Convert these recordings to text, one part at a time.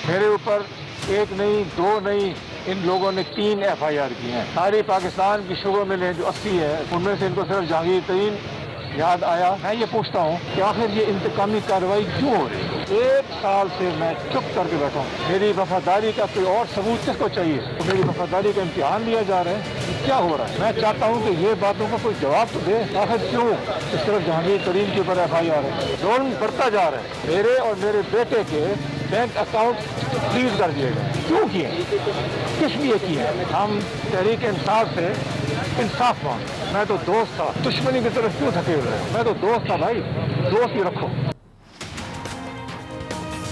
میرے اوپر ایک نہیں دو نہیں ان لوگوں نے 3 FIR کی ہیں. ساری پاکستان کی شعبوں میں جو 80 ہے ان میں سے ان کو صرف جہانگیر ترین یاد آیا. میں یہ پوچھتا ہوں کہ آخر یہ انتقامی کارروائی کیوں ہو رہی ہے؟ 1 سال سے میں چپ کر کے بیٹھا ہوں. میری وفاداری کا کوئی اور ثبوت کس کو چاہیے؟ تو میری وفاداری کا امتحان لیا جا رہا ہے. کیا ہو رہا ہے؟ میں چاہتا ہوں کہ یہ باتوں کا کوئی جواب تو دے. آخر کیوں اس طرف جہانگیر ترین کے اوپر FIR ہے؟ ظلم بڑھتا جا رہا ہے. میرے اور میرے بیٹے کے بینک اکاؤنٹ فریز کر دیے گئے. کیوں کیے؟ کس لیے کیے؟ ہم تحریک انصاف سے انصاف مانگ. میں تو دوست تھا, دشمنی کی طرف کیوں دھکیل رہے ہیں؟ میں تو دوست تھا بھائی, دوست ہی رکھو.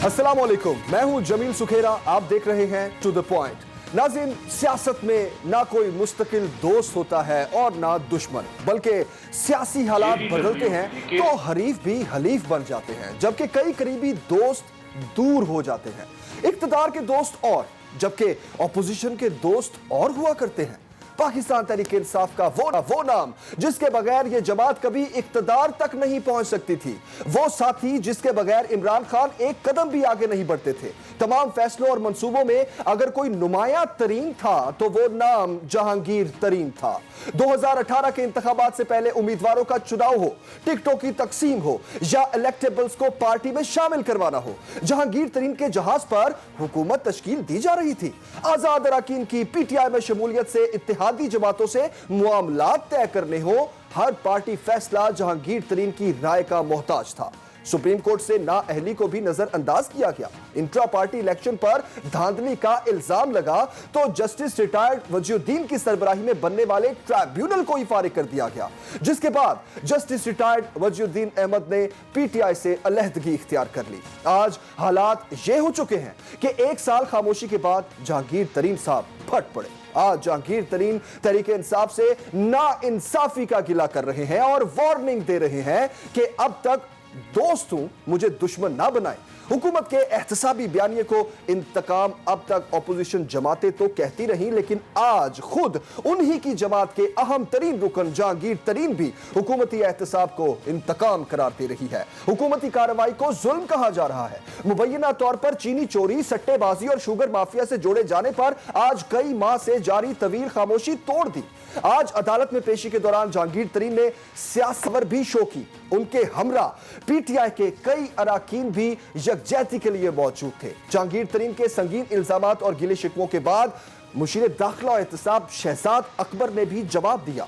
السلام علیکم, میں ہوں جمیل سکھیرا, آپ دیکھ رہے ہیں ٹو دا پوائنٹ. ناظرین, سیاست میں نہ کوئی مستقل دوست ہوتا ہے اور نہ دشمن, بلکہ سیاسی حالات بدلتے ہیں تو حریف بھی حلیف بن جاتے ہیں, جبکہ کئی قریبی دوست دور ہو جاتے ہیں. اقتدار کے دوست اور, جبکہ اپوزیشن کے دوست اور ہوا کرتے ہیں. پاکستان تحریک انصاف کا وہ نام جس کے بغیر یہ جماعت کبھی اقتدار تک نہیں پہنچ سکتی تھی, وہ ساتھی جس کے بغیر عمران خان ایک قدم بھی آگے نہیں بڑھتے تھے. تمام فیصلوں اور منصوبوں میں اگر کوئی نمایاں ترین تھا تو وہ نام جہانگیر ترین تھا. 2018 کے انتخابات سے پہلے امیدواروں کا چناؤ ہو, ٹکٹوں کی تقسیم ہو یا الیکٹیبلز کو پارٹی میں شامل کروانا ہو, جہانگیر ترین کے جہاز پر حکومت تشکیل دی جا رہی تھی. آزاد اراکین کی PTI میں شمولیت سے اتحادی جماعتوں سے معاملات طے کرنے ہوں, ہر پارٹی فیصلہ جہانگیر ترین کی رائے کا محتاج تھا. سپریم کورٹ سے نااہلی کو بھی نظر انداز کیا گیا. انٹرا پارٹی الیکشن پر دھاندلی کا الزام لگا تو جسٹس ریٹائرڈ وجی الدین کی سربراہی میں بننے والے ٹرائیبیونل کو ہی فارغ کر دیا گیا, جس کے بعد جسٹس ریٹائرڈ وجی الدین احمد نے PTI سے علیحدگی اختیار کر لی. آج حالات یہ ہو چکے ہیں کہ 1 سال خاموشی کے بعد جہانگیر ترین صاحب پھٹ پڑے. آج جہانگیر ترین تحریک انصاف سے نا انصافی کا گلہ کر رہے ہیں اور وارننگ دے رہے ہیں کہ اب تک دوست ہوں, مجھے دشمن نہ بنائیں. حکومت کے احتسابی بیانیے کو انتقام اب تک اپوزیشن جماعتیں تو کہتی رہیں, لیکن آج خود انہی کی جماعت کے اہم ترین رکن جہانگیر ترین بھی حکومتی احتساب کو انتقام قرار دے رہی ہے. حکومتی کارروائی کو ظلم کہا جا رہا ہے. مبینہ طور پر چینی چوری, سٹے بازی اور شوگر مافیا سے جوڑے جانے پر آج کئی ماہ سے جاری طویل خاموشی توڑ دی. آج عدالت میں پیشی کے دوران جہانگیر ترین نے سیاستور بھی شو کی. ان کے ہمراہ PTI کے کئی اراکین بھی یکجہتی کے لیے موجود تھے. جہانگیر ترین کے سنگین الزامات اور گلے شکووں کے بعد مشیر داخلہ و احتساب شہزاد اکبر نے بھی جواب دیا.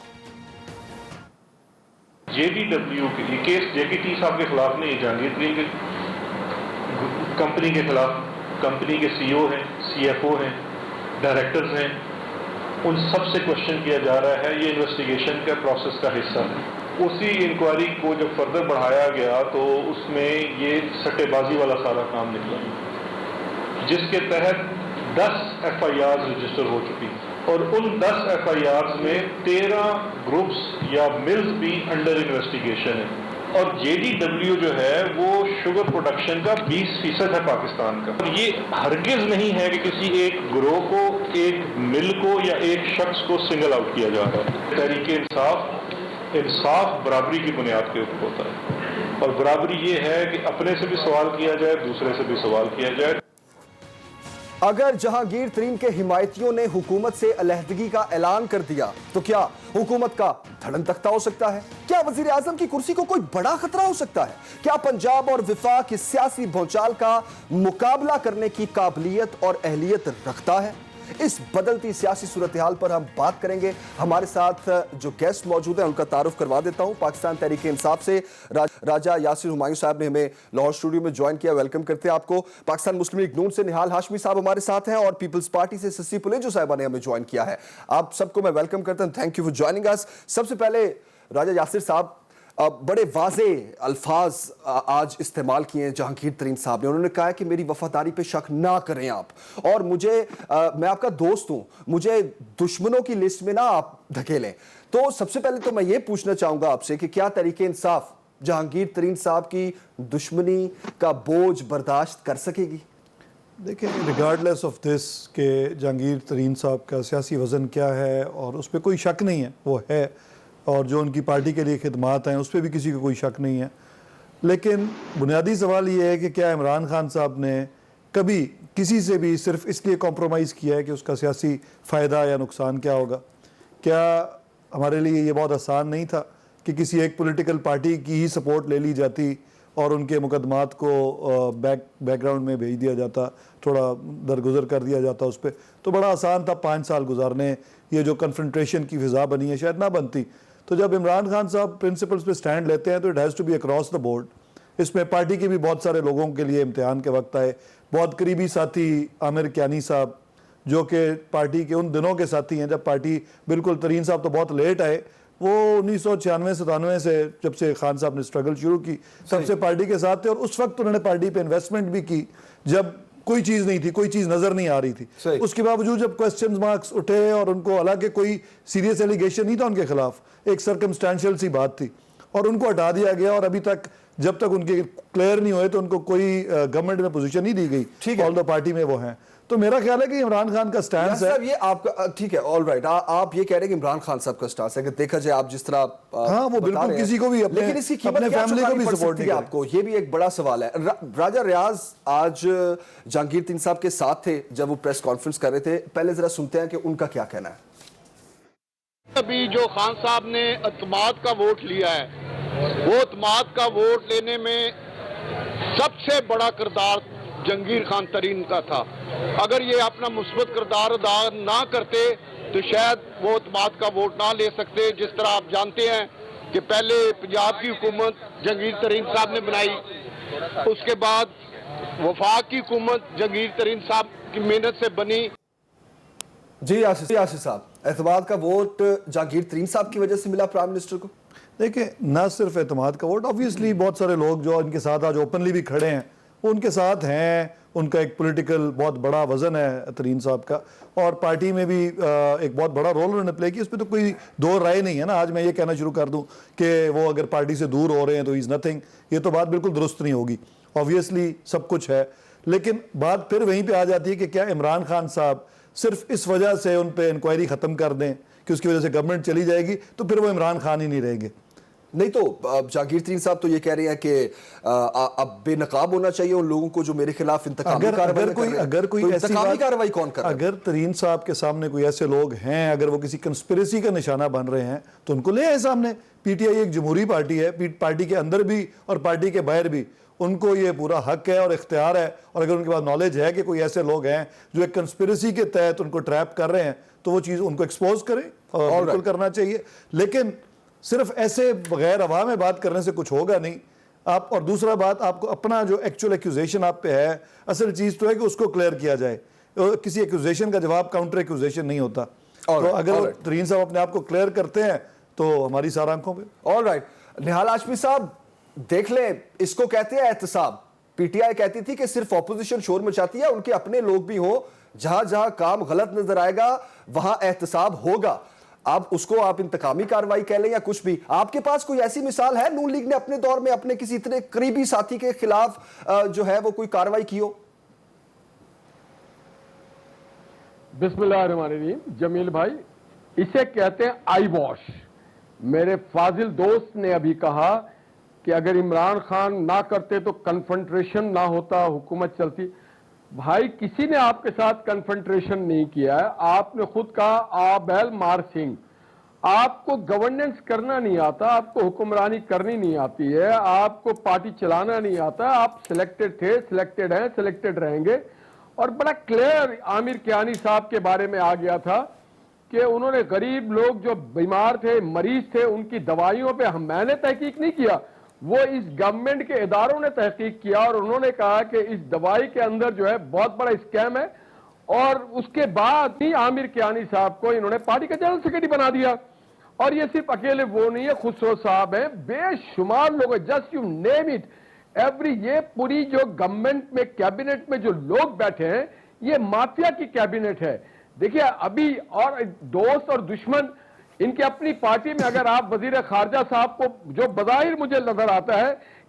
JDW کے یہ کیس JKT صاحب کے خلاف نہیں, جہانگیر ترین کے کمپنی کے خلاف. کمپنی کے CEO ہیں, CFO ہیں, ڈائریکٹرز ہیں, ان سب سے کوشچن کیا جا رہا ہے. یہ انویسٹیگیشن کا پروسیس کا حصہ ہے. اسی انکوائری کو جب فردر بڑھایا گیا تو اس میں یہ سٹے بازی والا سارا کام نکلا, جس کے تحت 10 FIRs رجسٹر ہو چکی, اور ان 10 FIRs میں 13 گروپس یا ملز بھی انڈر انویسٹیگیشن ہیں. اور JDW جو ہے وہ شوگر پروڈکشن کا 20% ہے پاکستان کا. اور یہ ہرگز نہیں ہے کہ کسی ایک گروہ کو, ایک مل کو یا ایک شخص کو سنگل آؤٹ کیا جا رہا ہے. تحریک انصاف برابری کی بنیاد کے اوپر ہوتا ہے, اور برابری یہ ہے کہ اپنے سے بھی سوال کیا جائے, دوسرے سے بھی سوال کیا جائے. اگر جہانگیر ترین کے حمایتیوں نے حکومت سے علیحدگی کا اعلان کر دیا تو کیا حکومت کا دھڑن تختہ ہو سکتا ہے؟ کیا وزیر اعظم کی کرسی کو کوئی بڑا خطرہ ہو سکتا ہے؟ کیا پنجاب اور وفاق کی سیاسی بھونچال کا مقابلہ کرنے کی قابلیت اور اہلیت رکھتا ہے؟ اس بدلتی سیاسی صورتحال پر ہم بات کریں گے. ہمارے ساتھ جو گیسٹ موجود ہیں ان کا تعارف کروا دیتا ہوں. پاکستان تحریک انصاف سے راجہ یاسر ہمایوں صاحب نے ہمیں لاہور اسٹوڈیو میں جوائن کیا, ویلکم کرتے ہیں آپ کو. پاکستان مسلم لیگ نون سے نہال ہاشمی صاحب ہمارے ساتھ ہیں, اور پیپلز پارٹی سے سسی پلیجو صاحبہ نے ہمیں جوائن کیا ہے. آپ سب کو میں ویلکم کرتا ہوں. تھینک یو فار جوائننگ اس. سب سے پہلے راجہ یاسر صاحب, بڑے واضح الفاظ آج استعمال کیے ہیں جہانگیر ترین صاحب نے. انہوں نے کہا ہے کہ میری وفاداری پہ شک نہ کریں آپ, اور میں آپ کا دوست ہوں, مجھے دشمنوں کی لسٹ میں نہ آپ دھکیلیں. تو سب سے پہلے تو میں یہ پوچھنا چاہوں گا آپ سے کہ کیا تحریک انصاف جہانگیر ترین صاحب کی دشمنی کا بوجھ برداشت کر سکے گی؟ دیکھیں ریگارڈلیس آف دس کہ جہانگیر ترین صاحب کا سیاسی وزن کیا ہے اور اس پہ کوئی شک نہیں ہے، وہ ہے، اور جو ان کی پارٹی کے لیے خدمات ہیں اس پہ بھی کسی کو کوئی شک نہیں ہے، لیکن بنیادی سوال یہ ہے کہ کیا عمران خان صاحب نے کبھی کسی سے بھی صرف اس لیے کمپرومائز کیا ہے کہ اس کا سیاسی فائدہ یا نقصان کیا ہوگا؟ کیا ہمارے لیے یہ بہت آسان نہیں تھا کہ کسی ایک پولیٹیکل پارٹی کی ہی سپورٹ لے لی جاتی اور ان کے مقدمات کو بیک گراؤنڈ میں بھیج دیا جاتا، تھوڑا درگزر کر دیا جاتا اس پہ؟ تو بڑا آسان تھا 5 سال گزارنے، یہ جو کنفرنٹریشن کی فضا بنی ہے شاید نہ بنتی۔ تو جب عمران خان صاحب پرنسپلز پہ سٹینڈ لیتے ہیں تو it has to be across the board. اس میں پارٹی کے بھی بہت سارے لوگوں کے لیے امتحان کے وقت آئے، بہت قریبی ساتھی عامر کیانی صاحب جو کہ پارٹی کے ان دنوں کے ساتھی ہیں جب پارٹی بالکل، ترین صاحب تو بہت لیٹ آئے، وہ 1996-97 سے جب سے خان صاحب نے سٹرگل شروع کی تب سے پارٹی کے ساتھ تھے، اور اس وقت انہوں نے پارٹی پہ انویسٹمنٹ بھی کی جب کوئی چیز نہیں تھی، کوئی چیز نظر نہیں آ رہی تھی۔ اس کے باوجود جب کوسچن مارکس اٹھے اور ان کو، حالانکہ کوئی سیریس ایلیگیشن نہیں تھا ان کے خلاف، ایک سرکمسٹانشل سی بات تھی، اور ان کو ہٹا دیا گیا، اور ابھی تک جب تک ان کے کلیئر نہیں ہوئے تو ان کو کوئی گورنمنٹ میں پوزیشن نہیں دی گئی، آل دا پارٹی میں وہ ہیں۔ تو میرا خیال ہے کہ عمران خان کا سٹانس ہے، یہ آپ کا ٹھیک ہے، آل رائٹ، آپ یہ کہہ رہے ہیں کہ عمران خان صاحب کا سٹانس ہے کہ دیکھا جائے آپ جس طرح ہاں وہ بالکل کسی کو بھی لیکن اس کی قیمت اپنے فیملی کو بھی سپورٹ نہیں آپ کو، یہ بھی ایک بڑا سوال ہے۔ راجہ ریاض آج جہانگیر ترین صاحب کے ساتھ تھے جب وہ پریس کانفرنس کر رہے تھے، پہلے ذرا سنتے ہیں کہ ان کا کیا کہنا ہے۔ ابھی جو خان صاحب نے اعتماد کا ووٹ لیا ہے، وہ اعتماد کا ووٹ لینے میں سب سے بڑا کردار جہانگیر خان ترین کا تھا۔ اگر یہ اپنا مثبت کردار ادا نہ کرتے تو شاید وہ اعتماد کا ووٹ نہ لے سکتے۔ جس طرح آپ جانتے ہیں کہ پہلے پنجاب کی حکومت جہانگیر ترین صاحب نے بنائی، اس کے بعد وفاق کی حکومت جہانگیر ترین صاحب کی محنت سے بنی۔ جی یاسر صاحب، اعتماد کا ووٹ جہانگیر ترین صاحب کی وجہ سے ملا پرائم منسٹر کو؟ دیکھیں نہ صرف اعتماد کا ووٹ، آبویسلی بہت سارے لوگ جو ان کے ساتھ آج اوپنلی بھی کھڑے ہیں وہ ان کے ساتھ ہیں، ان کا ایک پولیٹیکل بہت بڑا وزن ہے ترین صاحب کا، اور پارٹی میں بھی ایک بہت بڑا رول انہوں نے پلے کیا، اس پہ تو کوئی دو رائے نہیں ہے نا۔ آج میں یہ کہنا شروع کر دوں کہ وہ اگر پارٹی سے دور ہو رہے ہیں تو از نتھنگ، یہ تو بات بالکل درست نہیں ہوگی، آبویسلی سب کچھ ہے، لیکن بات پھر وہیں پہ آ جاتی ہے کہ کیا عمران خان صاحب صرف اس وجہ سے ان پہ انکوائری ختم کر دیں کہ اس کی وجہ سے گورنمنٹ چلی جائے گی تو پھر وہ عمران خان ہی نہیں رہیں گے؟ نہیں تو جہانگیر ترین صاحب تو یہ کہہ رہے ہیں کہ اب بے نقاب ہونا چاہیے ان لوگوں کو جو میرے خلاف انتقامی کارروائی کون کر رہا ہے؟ اگر ترین صاحب کے سامنے کوئی ایسے لوگ ہیں، اگر وہ کسی کنسپریسی کا نشانہ بن رہے ہیں تو ان کو لے آئے سامنے۔ پی ٹی آئی ایک جمہوری پارٹی ہے، پارٹی کے اندر بھی اور پارٹی کے باہر بھی ان کو یہ پورا حق ہے اور اختیار ہے، اور اگر ان کے پاس نالج ہے کہ کوئی ایسے لوگ ہیں جو ایک کنسپریسی کے تحت ان کو ٹریپ کر رہے ہیں تو وہ چیز ان کو ایکسپوز کریں، اور بالکل کرنا چاہیے، لیکن صرف ایسے بغیر عوام میں بات کرنے سے کچھ ہوگا نہیں۔ آپ، اور دوسرا بات، آپ کو اپنا جو ایکچوئل ایکوزیشن آپ پہ ہے، اصل چیز تو ہے کہ اس کو کلیئر کیا جائے۔ کسی ایکوزیشن کا جواب کاؤنٹر ایکوزیشن نہیں ہوتا، تو اگر ترین صاحب اپنے آپ کو کلیئر کرتے ہیں تو ہماری سارا آنکھوں پہ۔ آل رائٹ، نہال ہاشمی صاحب دیکھ لیں، اس کو کہتے ہیں احتساب۔ پی ٹی آئی کہتی تھی کہ صرف اپوزیشن شور مچاتی ہے، ان کے اپنے لوگ بھی ہوں، جہاں جہاں کام غلط نظر آئے گا وہاں احتساب ہوگا۔ اب اس کو آپ انتقامی کارروائی کہہ لیں یا کچھ بھی، آپ کے پاس کوئی ایسی مثال ہے نون لیگ نے اپنے دور میں اپنے کسی اتنے قریبی ساتھی کے خلاف جو ہے وہ کوئی کارروائی کی ہو؟ بسم اللہ الرحمن الرحیم۔ جمیل بھائی، اسے کہتے ہیں آئی واش۔ میرے فاضل دوست نے ابھی کہا کہ اگر عمران خان نہ کرتے تو کنفرنٹریشن نہ ہوتا، حکومت چلتی۔ بھائی کسی نے آپ کے ساتھ کنفرنٹریشن نہیں کیا ہے، آپ نے خود کہا آبیل مار سنگھ، آپ کو گورننس کرنا نہیں آتا، آپ کو حکمرانی کرنی نہیں آتی ہے، آپ کو پارٹی چلانا نہیں آتا، آپ سلیکٹڈ تھے، سلیکٹڈ ہیں، سلیکٹڈ رہیں گے۔ اور بڑا کلیئر عامر کیانی صاحب کے بارے میں آ گیا تھا کہ انہوں نے غریب لوگ جو بیمار تھے، مریض تھے، ان کی دوائیوں پہ میں نے تحقیق نہیں کیا، وہ اس گورنمنٹ کے اداروں نے تحقیق کیا، اور انہوں نے کہا کہ اس دوائی کے اندر جو ہے بہت بڑا اسکیم ہے، اور اس کے بعد ہی عامر کیانی صاحب کو انہوں نے پارٹی کا جنرل سیکرٹری بنا دیا۔ اور یہ صرف اکیلے وہ نہیں ہے، خسرو صاحب ہیں، بے شمار لوگ ہیں، just you name it every, یہ پوری جو گورنمنٹ میں کیبنٹ میں جو لوگ بیٹھے ہیں یہ مافیا کی کیبنٹ ہے۔ دیکھیے ابھی، اور دوست اور دشمن ان کی اپنی پارٹی میں، اگر آپ وزیر خارجہ صاحب کو، جو بظاہر مجھے نظر آتا ہے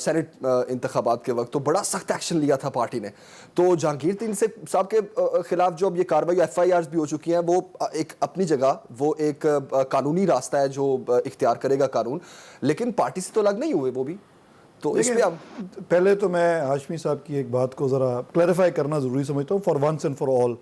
سینٹ انتخابات کے وقت، تو بڑا سخت ایکشن لیا تھا پارٹی نے. تو جہانگیر ترین صاحب کے خلاف جو اب یہ کارروائی FIRs بھی ہو چکی ہیں، وہ ایک اپنی جگہ وہ ایک قانونی راستہ ہے جو اختیار کرے گا قانون، لیکن پارٹی سے تو الگ نہیں ہوئے وہ بھی. تو اس پہ پہلے تو میں ہاشمی صاحب کی ایک بات کو ذرا کلیریفائی کرنا ضروری سمجھتا ہوں for once and for all.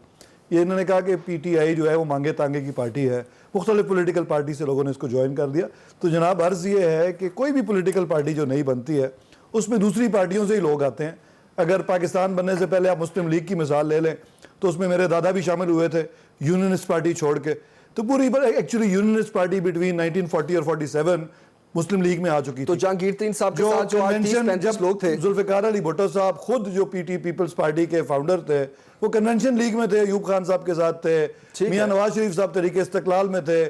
یہ انہوں نے کہا کہ PTI جو ہے وہ مانگے تانگے کی پارٹی ہے، مختلف پولیٹیکل پارٹی سے لوگوں نے اس کو جوائن کر دیا. تو جناب عرض یہ ہے کہ کوئی بھی پولیٹیکل پارٹی جو نہیں بنتی ہے اس میں دوسری پارٹیوں سے ہی لوگ آتے ہیں. اگر پاکستان بننے سے پہلے آپ مسلم لیگ کی مثال لے لیں تو اس میں میرے دادا بھی شامل ہوئے تھے یونینسٹ پارٹی چھوڑ کے. تو پوری ایکچولی یونینسٹ پارٹی بٹوین 1940 اور 47 مسلم لیگ میں آ چکی تھی. تو جہانگیر ترین صاحب کے ساتھ جو 30-35 لوگ تھے، ذوالفقار علی بھٹو صاحب خود جو پیپلز پارٹی کے فاؤنڈر تھے، وہ کنونشن لیگ میں تھے، ایوب خان صاحب کے ساتھ تھے، میاں نواز شریف صاحب تحریک استقلال میں تھے.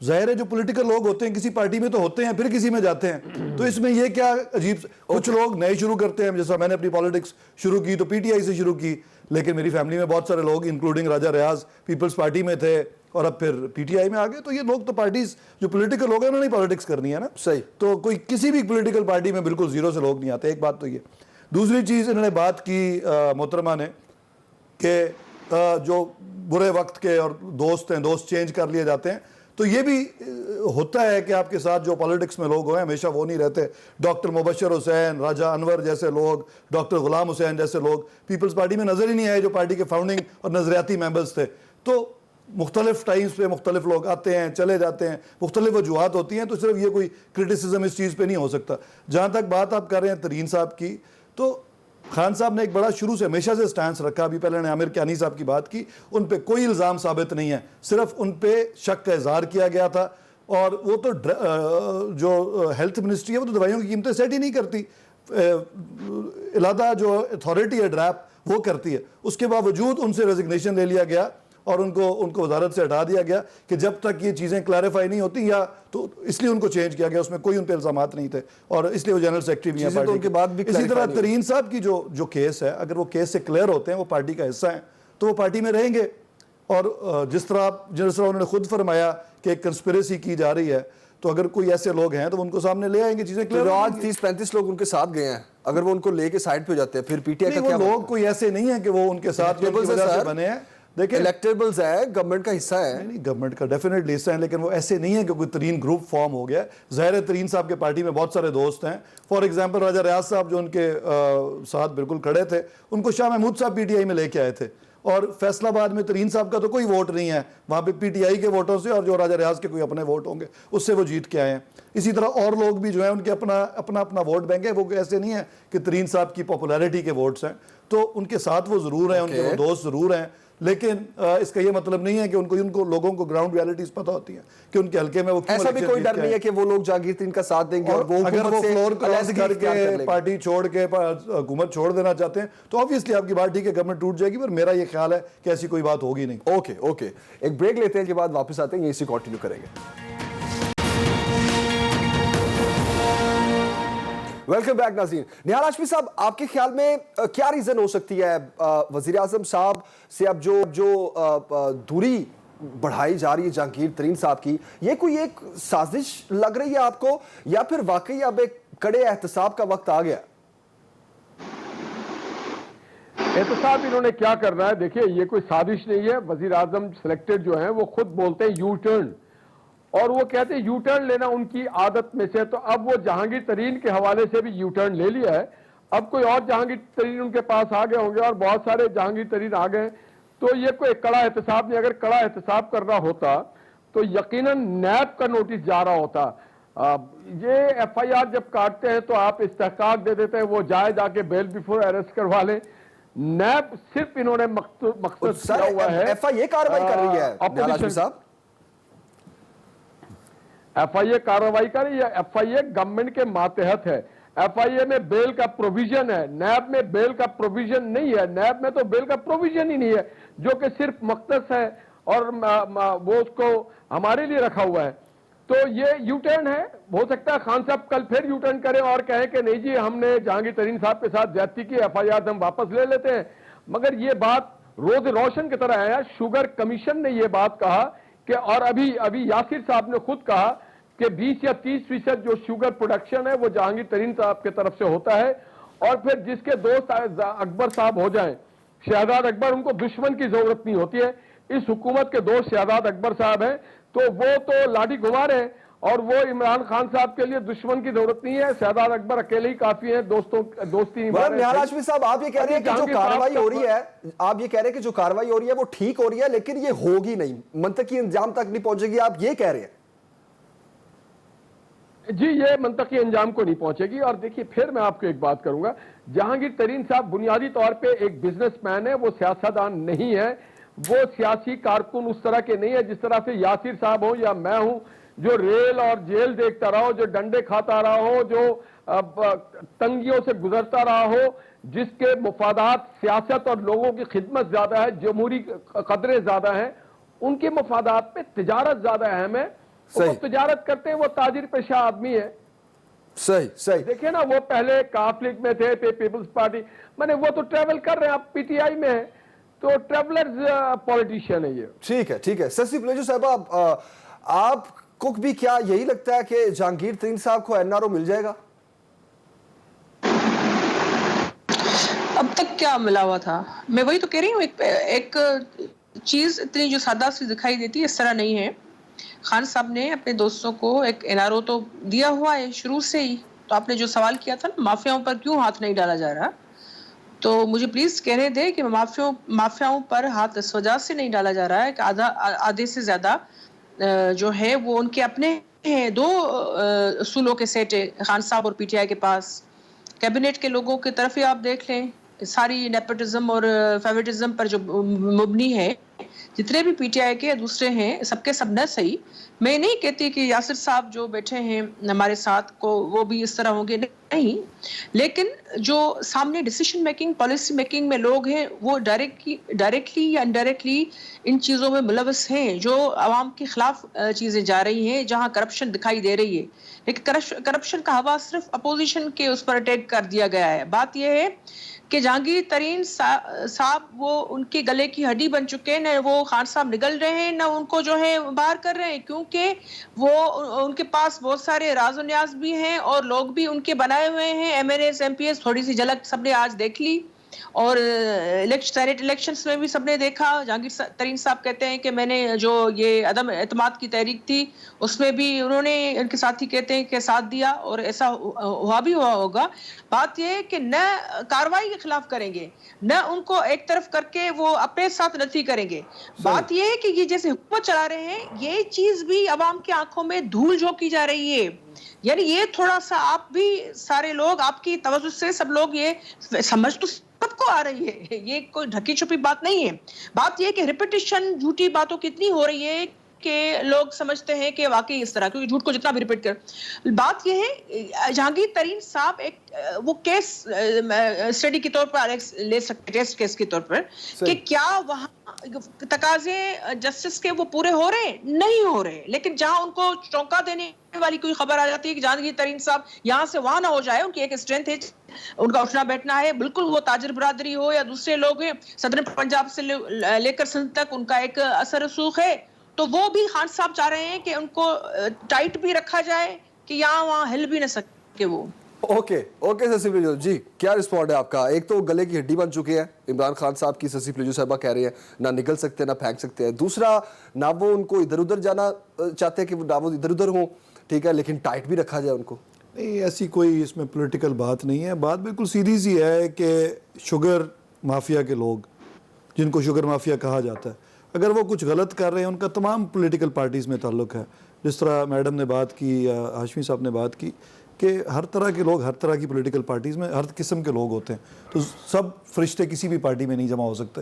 ظاہر ہے جو پولیٹیکل لوگ ہوتے ہیں کسی پارٹی میں تو ہوتے ہیں، پھر کسی میں جاتے ہیں. تو اس میں یہ کیا عجیب، کچھ لوگ نئے شروع کرتے ہیں. جیسا میں نے اپنی پالیٹکس شروع کی تو PTI سے شروع کی، لیکن میری فیملی میں بہت سارے لوگ انکلوڈنگ راجہ ریاض پیپلز پارٹی میں تھے اور اب پھر PTI میں آ گئے. تو یہ لوگ تو پارٹیز جو پولیٹیکل لوگ ہیں انہوں نے پالیٹکس کرنی ہے نا. صحیح. تو کوئی کسی بھی پولیٹیکل پارٹی میں بالکل زیرو سے لوگ نہیں آتے. ایک بات تو یہ. دوسری چیز انہوں نے بات کی محترمہ نے کہ جو برے وقت کے اور دوست ہیں، دوست چینج کر لیے جاتے ہیں. تو یہ بھی ہوتا ہے کہ آپ کے ساتھ جو پالیٹکس میں لوگ ہوئے ہمیشہ وہ نہیں رہتے. ڈاکٹر مبشر حسین، راجہ انور جیسے لوگ، ڈاکٹر غلام حسین جیسے لوگ پیپلز پارٹی میں نظر ہی نہیں آئے جو پارٹی کے فاؤنڈنگ اور نظریاتی ممبرز تھے. تو مختلف ٹائمز پہ مختلف لوگ آتے ہیں، چلے جاتے ہیں، مختلف وجوہات ہوتی ہیں. تو صرف یہ کوئی کرٹیسزم اس چیز پہ نہیں ہو سکتا. جہاں تک بات آپ کر رہے ہیں ترین صاحب کی، تو خان صاحب نے ایک بڑا شروع سے ہمیشہ سے سٹانس رکھا. ابھی پہلے نے عامر کیانی صاحب کی بات کی، ان پہ کوئی الزام ثابت نہیں ہے، صرف ان پہ شک کا اظہار کیا گیا تھا. اور وہ تو جو ہیلتھ منسٹری ہے وہ تو دوائیوں کی قیمتیں سیٹ ہی نہیں کرتی. علادہ جو اتھارٹی ہے ڈریپ وہ کرتی ہے. اس کے باوجود ان سے ریزگنیشن لے لیا گیا اور ان کو وزارت سے ہٹا دیا گیا کہ جب تک یہ چیزیں کلیریفائی نہیں ہوتی، یا تو اس لیے ان کو چینج کیا گیا. اس میں کوئی ان پہ الزامات نہیں تھے اور اس لیے وہ جنرل سیکرٹری بھی ہیں پارٹی. اسی طرح ترین صاحب کی جو کیس ہے، اگر وہ کیس سے کلیئر ہوتے ہیں، وہ پارٹی کا حصہ ہیں، تو وہ پارٹی میں رہیں گے. اور جس طرح انہوں نے خود فرمایا کہ ایک کنسپریسی کی جا رہی ہے، تو اگر کوئی ایسے لوگ ہیں تو ان کو سامنے لے آئیں گے، چیزیں کلیئر. آج 30-35 لوگ ان کے ساتھ گئے ہیں، اگر وہ ان کو لے کے سائڈ پہ جاتے ہیں پھر PTI کا کیا؟ لوگ کوئی ایسے نہیں ہیں کہ وہ ان کے ساتھ بنے ہیں. دیکھیں الیکٹیبلز ہے، گورنمنٹ کا حصہ ہے. نہیں، گورنمنٹ کا ڈیفینیٹلی حصہ ہے، لیکن وہ ایسے نہیں ہے کہ کوئی ترین گروپ فارم ہو گیا. ظاہر ہے ترین صاحب کے پارٹی میں بہت سارے دوست ہیں. فار ایگزامپل راجہ ریاض صاحب جو ان کے ساتھ بالکل کھڑے تھے، ان کو شاہ محمود صاحب PTI میں لے کے آئے تھے. اور فیصل آباد میں ترین صاحب کا تو کوئی ووٹ نہیں ہے، وہاں پہ PTI کے ووٹوں سے اور جو راجہ ریاض کے کوئی اپنے ووٹ ہوں گے اس سے وہ جیت کے آئے ہیں. اسی طرح اور لوگ بھی جو ہیں ان کے اپنا ووٹ بینک ہے. وہ ایسے نہیں ہے کہ ترین صاحب کی پاپولیرٹی کے ووٹس ہیں. تو ان کے ساتھ وہ ضرور ہیں، ان کے وہ دوست ضرور ہیں، لیکن اس کا یہ مطلب نہیں ہے کہ ان کو لوگوں کو گراؤنڈ ریالٹیز پتہ ہوتی ہیں کہ ان کے حلقے میں وہ کیوں. ایسا بھی کوئی ڈر نہیں ہے کہ وہ لوگ جہانگیر ترین کا ساتھ دیں گے اور وہ اگر وہ فلور کراس کر کے پارٹی چھوڑ کے حکومت چھوڑ دینا چاہتے ہیں تو آبویسلی آپ کی بات ٹھیک ہے، گورنمنٹ ٹوٹ جائے گی. پر میرا یہ خیال ہے کہ ایسی کوئی بات ہوگی نہیں. اوکے ایک بریک لیتے ہیں، کے بعد واپس آتے ہیں، اسی کنٹینیو کریں گے. ویلکم بیک ناظرین. نہال ہاشمی صاحب، آپ کے خیال میں کیا ریزن ہو سکتی ہے وزیر اعظم صاحب سے اب جو دوری بڑھائی جا رہی ہے جہانگیر ترین صاحب کی، یہ کوئی ایک سازش لگ رہی ہے آپ کو، یا پھر واقعی اب ایک کڑے احتساب کا وقت آ گیا؟ احتساب انہوں نے کیا کرنا ہے؟ دیکھیں یہ کوئی سازش نہیں ہے. وزیر اعظم سلیکٹڈ جو ہیں وہ خود بولتے ہیں یو ٹرن، اور وہ کہتے ہیں یو ٹرن لینا ان کی عادت میں سے. تو اب وہ جہانگیر ترین کے حوالے سے بھی یو ٹرن لے لیا ہے. اب کوئی اور جہانگیر ترین ان کے پاس آ گئے ہوں گے اور بہت سارے جہانگیر ترین آ گئے. تو یہ کوئی کڑا احتساب نہیں. اگر کڑا احتساب کرنا ہوتا تو یقیناً نیب کا نوٹس جا رہا ہوتا. یہ FIR جب کاٹتے ہیں تو آپ استحقاق دے دیتے ہیں، وہ جا کے بیل بیفور اریسٹ کروا لیں. نیب صرف انہوں نے مقصد کیا ہوا ہے، FIA کارروائی کر رہی ہے نہال ہاشمی صاحب. FIA کارروائی کر رہی ہے. FIA گورنمنٹ کے ماتحت ہے. FIA میں بیل کا پروویژن ہے، نیب میں بیل کا پروویژن نہیں ہے. نیب میں تو بیل کا پروویژن ہی نہیں ہے، جو کہ صرف مختص ہے اور وہ اس کو ہمارے لیے رکھا ہوا ہے. تو یہ یو ٹرن ہے. ہو سکتا ہے خان صاحب کل پھر یو ٹرن کریں اور کہیں کہ نہیں جی ہم نے جہانگیر ترین صاحب کے ساتھ زیادتی کی، FIR ہم واپس لے لیتے ہیں. مگر یہ بات روز روشن کی طرح ہے. شوگر کمیشن نے یہ بات کہا کہ، اور ابھی یاسر صاحب نے خود کہا کہ 20 یا 30% جو شوگر پروڈکشن ہے وہ جہانگیر ترین صاحب کی طرف سے ہوتا ہے، اور پھر جس کے دوست اکبر صاحب ہو جائیں، شہزاد اکبر، ان کو دشمن کی ضرورت نہیں ہوتی ہے۔ اس حکومت کے دوست شہزاد اکبر صاحب ہیں تو وہ تو لاٹھی گھما رہے ہیں، اور وہ عمران خان صاحب کے لیے دشمن کی ضرورت نہیں ہے، شہزاد اکبر اکیلے ہی کافی ہیں، دوستی نبھا رہے ہیں۔ نہال ہاشمی صاحب، آپ یہ کہہ رہے ہیں کہ جو کارروائی ہو رہی ہے، آپ یہ کہہ رہے ہیں کہ جو کارروائی ہو رہی ہے وہ ٹھیک ہو رہی ہے، لیکن یہ ہوگی نہیں، منطقی انجام تک نہیں پہنچے گی، آپ یہ کہہ رہے ہیں؟ جی، یہ منطقی انجام کو نہیں پہنچے گی۔ اور دیکھیے، پھر میں آپ کو ایک بات کروں گا، جہانگیر ترین صاحب بنیادی طور پہ ایک بزنس مین ہے، وہ سیاستدان نہیں ہے، وہ سیاسی کارکن اس طرح کے نہیں ہے جس طرح سے یاسر صاحب ہوں یا میں ہوں، جو ریل اور جیل دیکھتا رہا ہو، جو ڈنڈے کھاتا رہا ہو، جو تنگیوں سے گزرتا رہا ہو، جس کے مفادات سیاست اور لوگوں کی خدمت زیادہ ہے، جمہوری قدریں زیادہ ہیں، ان کے مفادات پہ تجارت زیادہ اہم ہے۔ وہ تجارت کرتے ہیں، وہ تاجر پیشہ آدمی ہے۔ صحیح دیکھیں نا، وہ پہلے کاف لیگ میں تھے، پیپلز پارٹی، وہ تو ٹریول کر رہے ہیں، آپ پی ٹی آئی میں ہیں، تو ٹریولرز پولیٹیشین ہے یہ۔ ٹھیک ہے سسی پلیجو صاحبہ، آپ کو بھی کیا یہی لگتا ہے کہ جہانگیر ترین صاحب کو این آر او مل جائے گا؟ اب تک کیا ملا ہوا تھا؟ میں وہی تو کہہ رہی ہوں، ایک چیز اتنی جو سادہ سی دکھائی دیتی ہے، اس طرح نہیں ہے۔ خان صاحب نے اپنے دوستوں کو ایک این آر او تو دیا ہوا ہے شروع سے ہی۔ تو آپ نے جو سوال کیا تھا نا، مافیاؤں پر کیوں ہاتھ نہیں ڈالا جا رہا، تو مجھے پلیز کہنے دیں کہ مافیاؤں پر ہاتھ اس وجہ سے نہیں ڈالا جا رہا ہے کہ آدھے سے زیادہ جو ہے وہ ان کے اپنے ہیں، دو اصولوں کے سیٹ ہے خان صاحب اور پی ٹی آئی کے پاس۔ کیبنٹ کے لوگوں کی طرف ہی آپ دیکھ لیں، ساری نیپوٹزم اور فیوریٹزم پر جو مبنی ہے، جتنے بھی پی ٹی آئی کے دوسرے ہیں، سب کے سب نہ صحیح۔ میں نہیں کہتی کہ یاسر صاحب جو بیٹھے ہیں ہمارے ساتھ کو وہ بھی اس طرح ہوں گے، نہیں، لیکن جو سامنے ڈیسیشن میکنگ، پالیسی میکنگ میں لوگ ہیں، وہ ڈائریکٹلی یا انڈائریکٹلی ان چیزوں میں ملوث ہیں، جو عوام کے خلاف چیزیں جا رہی ہیں، جہاں کرپشن دکھائی دے رہی ہے۔ لیکن کرپشن کا ہوا صرف اپوزیشن کے اس پر اٹیک کر دیا گیا ہے۔ بات یہ ہے کہ جہانگیر ترین صاحب وہ ان کے گلے کی ہڈی بن چکے ہیں، نہ وہ خان صاحب نگل رہے ہیں، نہ ان کو جو ہے باہر کر رہے ہیں، کیونکہ وہ ان کے پاس بہت سارے راز و نیاز بھی ہیں اور لوگ بھی ان کے بنائے ہوئے ہیں، M N S, M P S, تھوڑی سی جھلک سب نے آج دیکھ لی، اور سینیٹ الیکشنز میں بھی سب نے دیکھا۔ جہانگیر ترین صاحب کہتے ہیں کہ میں نے جو یہ عدم اعتماد کی تحریک تھی اس میں بھی انہوں نے، ان کے ساتھی کہتے ہیں کہ ساتھ دیا، اور ایسا ہوا بھی ہوا ہوگا۔ بات یہ ہے کہ نہ کارروائی کے خلاف کریں گے، نہ ان کو ایک طرف کر کے وہ اپنے ساتھ نتھی کریں گے۔ بات یہ ہے کہ یہ جیسے حکومت چلا رہے ہیں، یہ چیز بھی عوام کی آنکھوں میں دھول جھونکی جا رہی ہے۔ یعنی یہ تھوڑا سا آپ بھی سارے لوگ، آپ کی توجہ سے سب لوگ یہ سمجھ تو سب کو آ رہی ہے، یہ کوئی ڈھکی چھپی بات نہیں ہے۔ بات یہ ہے کہ ریپیٹیشن جھوٹی باتوں کی اتنی ہو رہی ہے کہ لوگ سمجھتے ہیں کہ واقعی اس طرح، کیونکہ جھوٹ کو جتنا بھی ریپیٹ کر۔ بات یہ ہے جہانگیر ترین صاحب ایک وہ کیس اسٹڈی کے طور پر لے سکتے، ٹیسٹ کیس کے طور پر، کہ کیا وہاں تقاضے جسٹس کے وہ پورے ہو رہے ہیں، نہیں ہو رہے، لیکن جہاں ان کو چونکا دینے والی کوئی خبر آ جاتی ہے کہ جہانگیر ترین صاحب یہاں سے وہاں نہ ہو جائے، ان کی ایک اسٹرینتھ ہے، ان کا اٹھنا بیٹھنا ہے، بالکل وہ تاجر برادری ہو یا دوسرے لوگ ہیں، صدر پنجاب سے لے کر سندھ تک ان کا ایک اثر رسوخ ہے، تو وہ بھی خان صاحب چاہ رہے ہیں کہ ان کو ٹائٹ بھی رکھا جائے کہ یہاں وہاں ہل بھی نہ سکے وہ۔ اوکے سسی پلیجو جی، کیا رسپونڈ ہے آپ کا؟ ایک تو گلے کی ہڈی بن چکے ہیں عمران خان صاحب کی، سسی پلیجو صاحبہ کہہ رہے ہیں نہ نگل سکتے نہ پھینک سکتے ہیں، دوسرا نہ وہ ان کو ادھر ادھر جانا چاہتے کہ نہ وہ ادھر ادھر ہوں، ٹھیک ہے، لیکن ٹائٹ بھی رکھا جائے ان کو۔ نہیں، ایسی کوئی اس میں پولیٹیکل بات نہیں ہے، بات بالکل سیدھی سی ہے کہ شوگر مافیا کے لوگ، جن کو شوگر مافیا کہا جاتا ہے، اگر وہ کچھ غلط کر رہے ہیں، ان کا تمام پولیٹیکل پارٹیز میں تعلق ہے۔ جس طرح میڈم نے بات کی یا ہاشمی صاحب نے بات کی کہ ہر طرح کے لوگ ہر طرح کی پولیٹیکل پارٹیز میں ہر قسم کے لوگ ہوتے ہیں، تو سب فرشتے کسی بھی پارٹی میں نہیں جمع ہو سکتے۔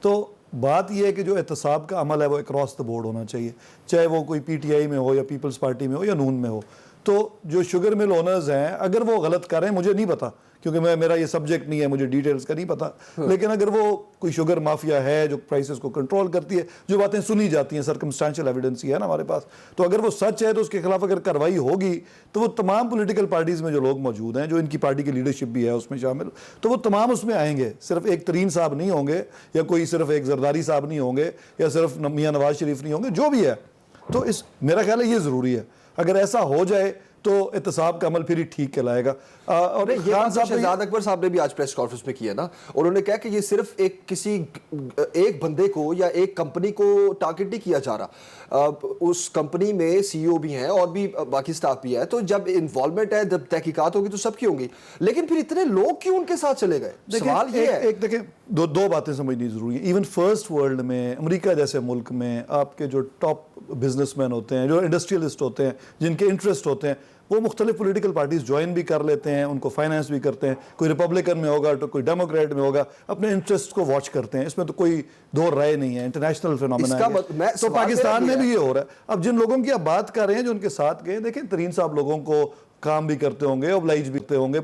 تو بات یہ ہے کہ جو احتساب کا عمل ہے وہ اکراس دا بورڈ ہونا چاہیے، چاہے وہ کوئی پی ٹی آئی میں ہو یا پیپلز پارٹی میں ہو یا نون میں ہو۔ تو جو شوگر مل اونرز ہیں، اگر وہ غلط کر رہے ہیں، مجھے نہیں پتا کیونکہ میرا یہ سبجیکٹ نہیں ہے، مجھے ڈیٹیلز کا نہیں پتا، لیکن اگر وہ کوئی شوگر مافیا ہے جو پرائسز کو کنٹرول کرتی ہے، جو باتیں سنی جاتی ہیں، سرکمسٹانشل ایویڈنس ہی ہے نا ہمارے پاس، تو اگر وہ سچ ہے تو اس کے خلاف اگر کارروائی ہوگی تو وہ تمام پولیٹیکل پارٹیز میں جو لوگ موجود ہیں، جو ان کی پارٹی کی لیڈرشپ بھی ہے اس میں شامل، تو وہ تمام اس میں آئیں گے، صرف ایک ترین صاحب نہیں ہوں گے، یا کوئی صرف ایک زرداری صاحب نہیں ہوں گے، یا صرف میاں نواز شریف نہیں ہوں گے، جو بھی ہے۔ تو میرا خیال ہے یہ ضروری ہے۔ اگر ایسا ہو جائے تو احتساب کا عمل پھر ہی ٹھیک کہلائے گا. اور یہ بات شہزاد اکبر صاحب نے بھی آج پریس کانفرنس میں کیا نا, انہوں نے کہا کہ یہ صرف ایک بندے کو یا ایک کمپنی کو ٹارگٹ نہیں کیا جا رہا, اس کمپنی میں سی ای او بھی ہیں اور بھی باقی سٹاف بھی ہے, تو جب انوالومنٹ ہے, جب تحقیقات ہوگی تو سب کی ہوں گی, لیکن پھر اتنے لوگ کیوں ان کے ساتھ چلے گئے؟ سوال یہ ہے. ایک دیکھیں دو باتیں سمجھنی ضروری ہیں. ایون فرسٹ ورلڈ میں, امریکہ جیسے ملک میں, آپ کے جو ٹاپ بزنس مین ہوتے ہیں, جو انڈسٹریلسٹ ہوتے ہیں, جن کے انٹرسٹ ہوتے ہیں, وہ مختلف پولیٹیکل پارٹیز جوائن بھی کر لیتے ہیں, ان کو فائنانس بھی کرتے ہیں. کوئی ریپبلکن میں ہوگا تو کوئی ڈیموکریٹ میں ہوگا, اپنے انٹرسٹ کو واچ کرتے ہیں. اس میں تو کوئی دو رائے نہیں ہے, انٹرنیشنل فینومینا ہے. تو پاکستان میں بھی یہ ہو رہا ہے. اب جن لوگوں کی آپ بات کر رہے ہیں جو ان کے ساتھ گئے, دیکھیں ترین صاحب لوگوں کو کام بھی کرتے ہوں گے, اوبلائج بھی کرتے ہوں گے,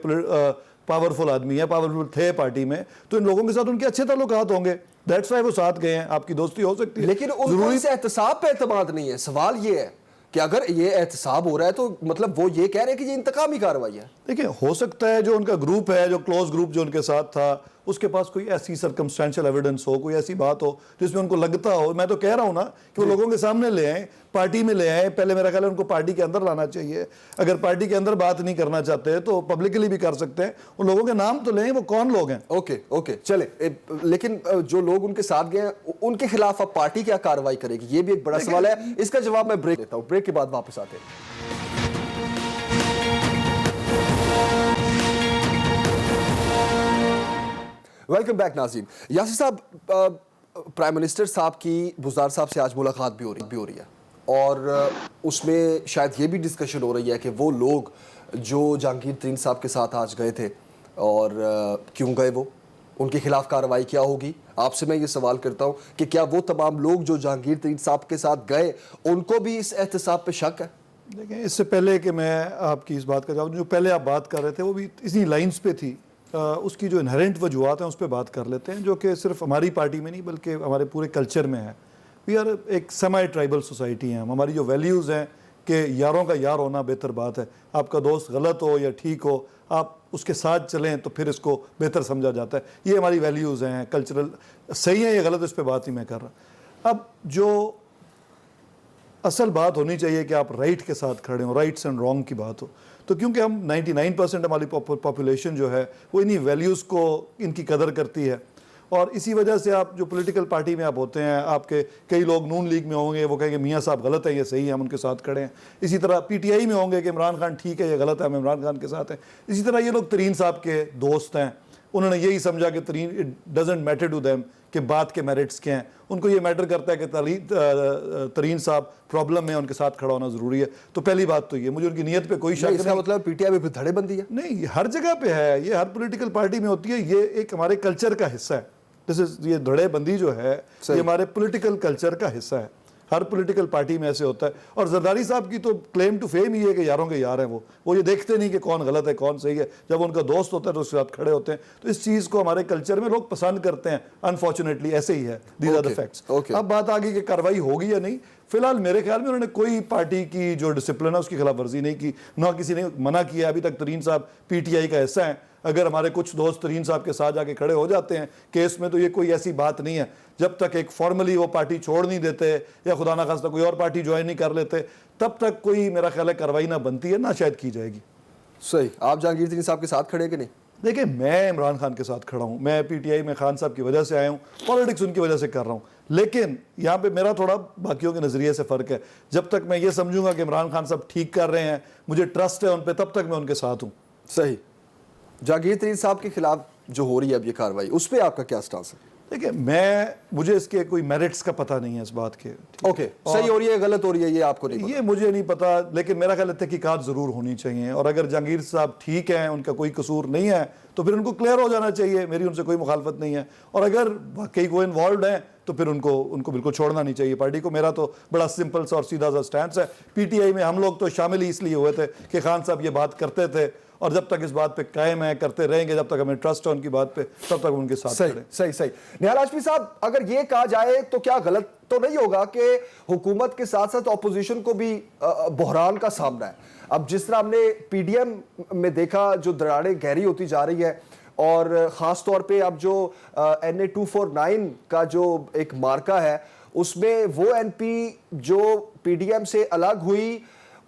پاورفل آدمی ہے, پاورفل تھے پارٹی میں, تو ان لوگوں کے ساتھ ان کے اچھے تعلقات ہوں گے, دیٹس وائی وہ ساتھ گئے ہیں. آپ کی دوستی ہو سکتی ہے, لیکن ان کو اس احتساب پہ اعتماد نہیں ہے. سوال یہ ہے کہ اگر یہ احتساب ہو رہا ہے تو مطلب وہ یہ کہہ رہے ہیں کہ یہ انتقامی کارروائی ہے. دیکھیں ہو سکتا ہے جو ان کا گروپ ہے, جو کلوز گروپ جو ان کے ساتھ تھا, اس کے پاس کوئی ایسی سرکمسٹینشل ایویڈنس ہو, کوئی ایسی بات ہو جس میں ان کو لگتا ہو. میں تو کہہ رہا ہوں نا کہ وہ لوگوں کے سامنے لے آئیں, پارٹی میں لے آئیں. پہلے میرا خیال ہے ان کو پارٹی کے اندر لانا چاہیے. اگر پارٹی کے اندر بات نہیں کرنا چاہتے تو پبلکلی بھی کر سکتے ہیں. ان لوگوں کے نام تو لیں, وہ کون لوگ ہیں. اوکے چلے, لیکن جو لوگ ان کے ساتھ گئے ہیں ان کے خلاف اب پارٹی کیا کارروائی کرے گی, یہ بھی ایک بڑا سوال ہے. اس کا جواب میں بریک دیتا ہوں, بریک کے بعد واپس آتے ہیں. ویلکم بیک ناظرین. یاسر صاحب, پرائم منسٹر صاحب کی بزدار صاحب سے آج ملاقات بھی ہو رہی ہے, اور اس میں شاید یہ بھی ڈسکشن ہو رہی ہے کہ وہ لوگ جو جہانگیر ترین صاحب کے ساتھ آج گئے تھے اور کیوں گئے, وہ ان کے خلاف کارروائی کیا ہوگی. آپ سے میں یہ سوال کرتا ہوں کہ کیا وہ تمام لوگ جو جہانگیر ترین صاحب کے ساتھ گئے ان کو بھی اس احتساب پہ شک ہے؟ دیکھیں اس سے پہلے کہ میں آپ کی اس بات کا جواب, جو پہلے آپ بات کر رہے تھے وہ بھی اسی لائنز پہ تھی. اس کی جو انہرنٹ وجوہات ہیں اس پہ بات کر لیتے ہیں, جو کہ صرف ہماری پارٹی میں نہیں بلکہ ہمارے پورے کلچر میں ہے. وی آر ایک سیمی ٹرائبل سوسائٹی ہیں. ہماری جو ویلیوز ہیں کہ یاروں کا یار ہونا بہتر بات ہے. آپ کا دوست غلط ہو یا ٹھیک ہو, آپ اس کے ساتھ چلیں تو پھر اس کو بہتر سمجھا جاتا ہے. یہ ہماری ویلیوز ہیں, کلچرل. صحیح ہے یا غلط اس پہ بات ہی میں کر رہا. اب جو اصل بات ہونی چاہیے کہ آپ رائٹ کے ساتھ کھڑے ہوں, رائٹس اینڈ رانگ کی بات ہو. تو کیونکہ ہم 99% ہماری پاپولیشن جو ہے وہ انہی ویلیوز کو, ان کی قدر کرتی ہے, اور اسی وجہ سے آپ جو پولیٹیکل پارٹی میں آپ ہوتے ہیں, آپ کے کئی لوگ نون لیگ میں ہوں گے, وہ کہیں گے میاں صاحب غلط ہے, یہ صحیح ہے, ہم ان کے ساتھ کھڑے ہیں. اسی طرح پی ٹی آئی میں ہوں گے کہ عمران خان ٹھیک ہے, یہ غلط ہے, ہم عمران خان کے ساتھ ہیں. اسی طرح یہ لوگ ترین صاحب کے دوست ہیں, انہوں نے یہی سمجھا کہ Tareen it doesn't matter to them کہ بات کے میرٹس کیا ہیں. ان کو یہ میٹر کرتا ہے کہ ترین صاحب پرابلم میں ان کے ساتھ کھڑا ہونا ضروری ہے. تو پہلی بات تو یہ, مجھے ان کی نیت پہ کوئی شک نہیں. اس کا مطلب پی ٹی آئی میں دھڑے بندی ہے نہیں, یہ ہر جگہ پہ ہے, یہ ہر پولیٹیکل پارٹی میں ہوتی ہے. یہ ایک ہمارے کلچر کا حصہ ہے. یہ دھڑے بندی جو ہے یہ ہمارے پولیٹیکل کلچر کا حصہ ہے. ہر پولیٹیکل پارٹی میں ایسے ہوتا ہے. اور زرداری صاحب کی تو کلیم ٹو فیم ہی ہے کہ یاروں کے یار ہیں. وہ یہ دیکھتے نہیں کہ کون غلط ہے کون صحیح ہے. جب ان کا دوست ہوتا ہے تو اس کے ساتھ کھڑے ہوتے ہیں. تو اس چیز کو ہمارے کلچر میں لوگ پسند کرتے ہیں. انفارچونیٹلی ایسے ہی ہے. These are the facts. اب بات آ گئی کہ کارروائی ہوگی یا نہیں. فی الحال میرے خیال میں انہوں نے کوئی پارٹی کی جو ڈسپلن ہے اس کی خلاف ورزی نہیں کی, نہ کسی نے منع کیا. ابھی تک ترین صاحب پی ٹی آئی کا حصہ ہیں. اگر ہمارے کچھ دوست ترین صاحب کے ساتھ جا کے کھڑے ہو جاتے ہیں کیس میں, تو یہ کوئی ایسی بات نہیں ہے. جب تک ایک فارملی وہ پارٹی چھوڑ نہیں دیتے یا خدا نہ خواستہ کوئی اور پارٹی جوائن نہیں کر لیتے, تب تک کوئی میرا خیال ہے کارروائی نہ بنتی ہے, نہ شاید کی جائے گی. صحیح. آپ جہانگیر ترین صاحب کے ساتھ کھڑے کہ نہیں؟ دیکھیں میں عمران خان کے ساتھ کھڑا ہوں. میں پی ٹی آئی میں خان صاحب کی وجہ سے آیا ہوں, پالیٹکس ان کی وجہ سے کر رہا ہوں. لیکن یہاں پہ میرا تھوڑا باقیوں کے نظریے سے فرق ہے. جب تک میں یہ سمجھوں گا کہ عمران خان صاحب ٹھیک کر رہے ہیں, مجھے ٹرسٹ ہے ان پہ, تب تک میں ان کے ساتھ ہوں. صحیح. جہانگیر ترین صاحب کے خلاف جو ہو رہی ہے اب یہ کارروائی, اس پہ آپ کا کیا سٹانس ہے؟ دیکھیں مجھے اس کے کوئی میرٹس کا پتہ نہیں ہے اس بات کے. اوکے, صحیح ہو رہی ہے غلط ہو رہی ہے یہ آپ کو نہیں پتا؟ یہ مجھے نہیں پتا, لیکن میرا خیال ہے تحقیقات ضرور ہونی چاہیے. اور اگر جہانگیر صاحب ٹھیک ہیں, ان کا کوئی قصور نہیں ہے, تو پھر ان کو کلیئر ہو جانا چاہیے. میری ان سے کوئی مخالفت نہیں ہے. اور اگر واقعی کوئی انوالوڈ ہیں تو پھر ان کو بالکل چھوڑنا نہیں چاہیے پارٹی کو. میرا تو بڑا سمپل سا اور سیدھا سا سٹینس ہے. پی ٹی آئی میں ہم لوگ تو شامل ہی اس لیے ہوئے تھے کہ خان صاحب یہ بات کرتے تھے, اور جب تک اس بات پہ قائم ہے, کرتے رہیں گے, جب تک ہمیں ٹرسٹ ہے ان کی بات پہ, تب تک ان کے ساتھ کھڑے. صحیح. نہال ہاشمی صاحب, اگر یہ کہا جائے تو کیا غلط تو نہیں ہوگا کہ حکومت کے ساتھ ساتھ اپوزیشن کو بھی بحران کا سامنا ہے؟ اب جس طرح ہم نے پی ڈی ایم میں دیکھا, جو دراڑیں گہری ہوتی جا رہی ہے, اور خاص طور پہ اب جو NA 249 کا جو ایک مارکا ہے, اس میں وہ این پی جو پی ڈی ایم سے الگ ہوئی,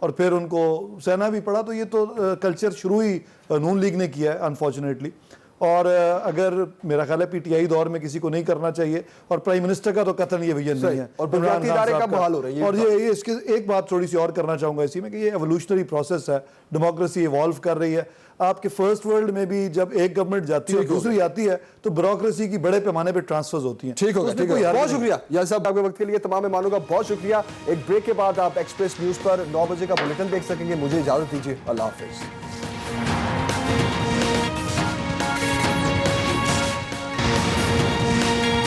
اور پھر ان کو سہنا بھی پڑا. تو یہ تو کلچر شروع ہی نون لیگ نے کیا ہے انفارچونیٹلی. اور اگر میرا خیال ہے پی ٹی آئی دور میں کسی کو نہیں کرنا چاہیے, اور پرائم منسٹر کا تو قطعاً یہ ویژن نہیں ہے. اور بنیادی ادارے کب بحال ہو رہے ہیں, اور یہ اس کی ایک بات تھوڑی سی اور کرنا چاہوں گا اسی میں کہ یہ ایوولوشنری پروسیس ہے, ڈیموکریسی ایوالو کر رہی ہے. آپ کے فرسٹ ورلڈ میں بھی جب ایک گورنمنٹ جاتی ہے اور دوسری آتی ہے تو بیوروکریسی کی بڑے پیمانے پہ ٹرانسفرز ہوتی ہیں. ٹھیک ہوگا, بہت شکریہ یار صاحب آپ کے وقت کے لیے. تمام مہمانوں کا بہت شکریہ. ایک بریک کے بعد آپ ایکسپریس نیوز پر 9 بجے کا بلیٹن دیکھ سکیں گے. مجھے اجازت دیجیے, اللہ حافظ.